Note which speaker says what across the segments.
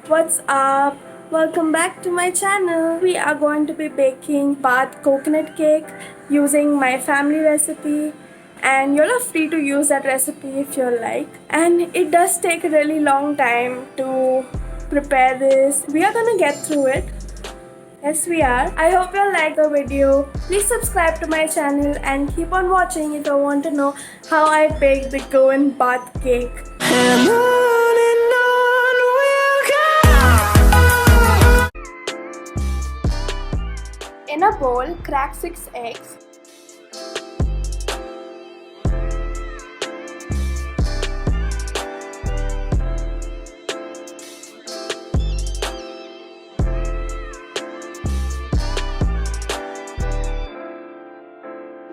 Speaker 1: What's up? Welcome back to my channel. We are going to be baking bath coconut cake using my family recipe, and you're free to use that recipe if you like. And it does take a really long time to prepare this. We are gonna get through it. Yes, we are. I hope you like the video. Please subscribe to my channel and keep on watching if you want to know how I bake the Goan bath cake. And on we'll go. In a bowl, crack 6 eggs.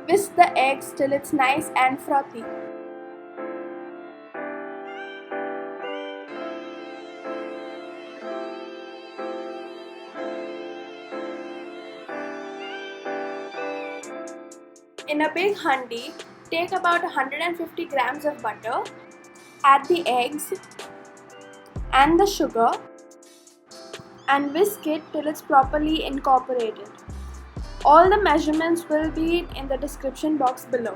Speaker 1: Whisk the eggs till it's nice and frothy. In a big handi, take about 150 grams of butter, add the eggs and the sugar and whisk it till it's properly incorporated. All the measurements will be in the description box below.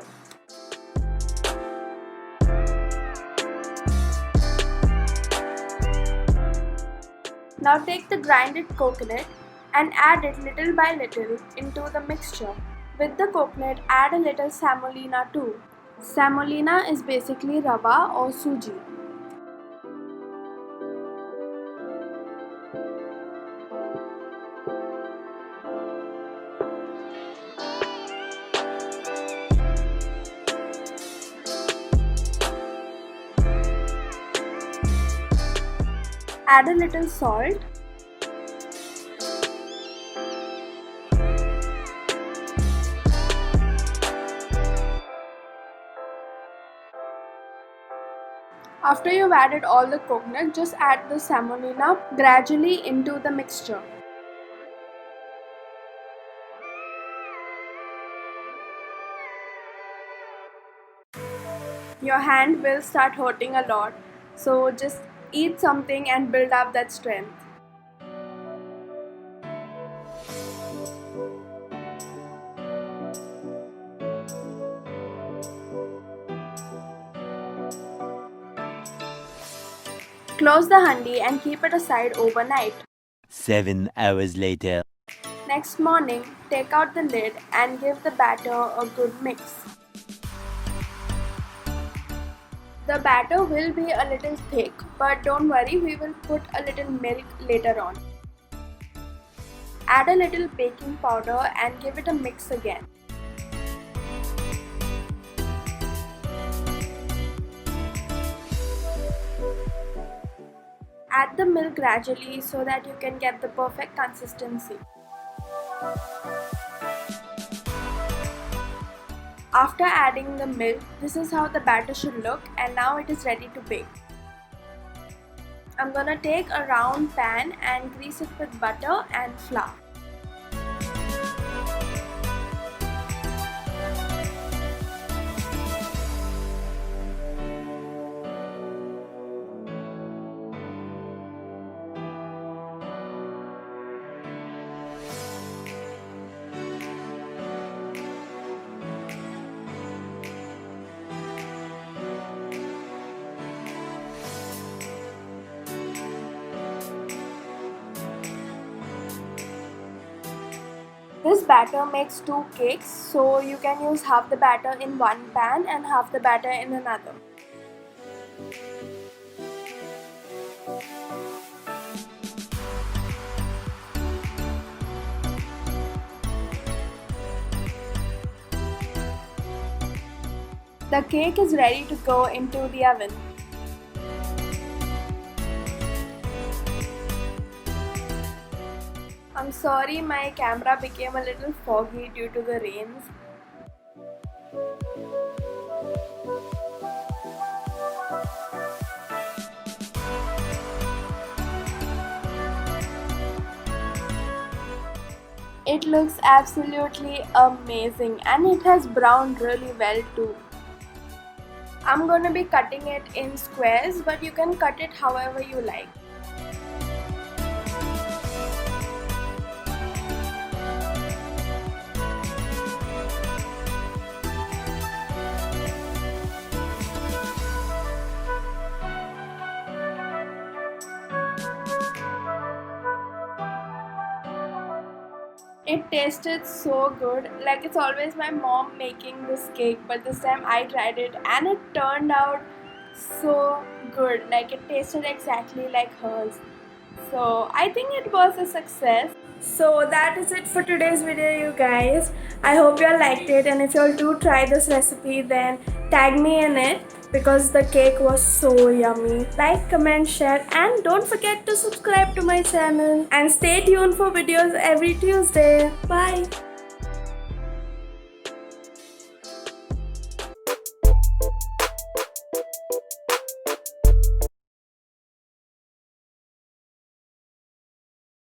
Speaker 1: Now take the grinded coconut and add it little by little into the mixture. With the coconut, add a little semolina too. Semolina is basically rava or suji. Add a little salt. After you've added all the coconut, just add the semolina gradually into the mixture. Your hand will start hurting a lot, so just eat something and build up that strength. Close the handi and keep it aside overnight.
Speaker 2: 7 hours later.
Speaker 1: Next morning, take out the lid and give the batter a good mix. The batter will be a little thick, but don't worry, we will put a little milk later on. Add a little baking powder and give it a mix again. Add the milk gradually so that you can get the perfect consistency. After adding the milk, this is how the batter should look, and now it is ready to bake. I'm gonna take a round pan and grease it with butter and flour. This batter makes 2 cakes, so you can use half the batter in one pan and half the batter in another. The cake is ready to go into the oven. I'm sorry, my camera became a little foggy due to the rains. It looks absolutely amazing and it has browned really well too. I'm gonna be cutting it in squares, but you can cut it however you like. It tasted so good. Like it's always my mom making this cake, but this time I tried it and it turned out so good. Like it tasted exactly like hers. So I think it was a success. So that is it for today's video, you guys. I hope you all liked it, and if you all do try this recipe, then tag me in it because the cake was so yummy. Like, comment, share, and don't forget to subscribe to my channel, and stay tuned for videos every Tuesday. Bye.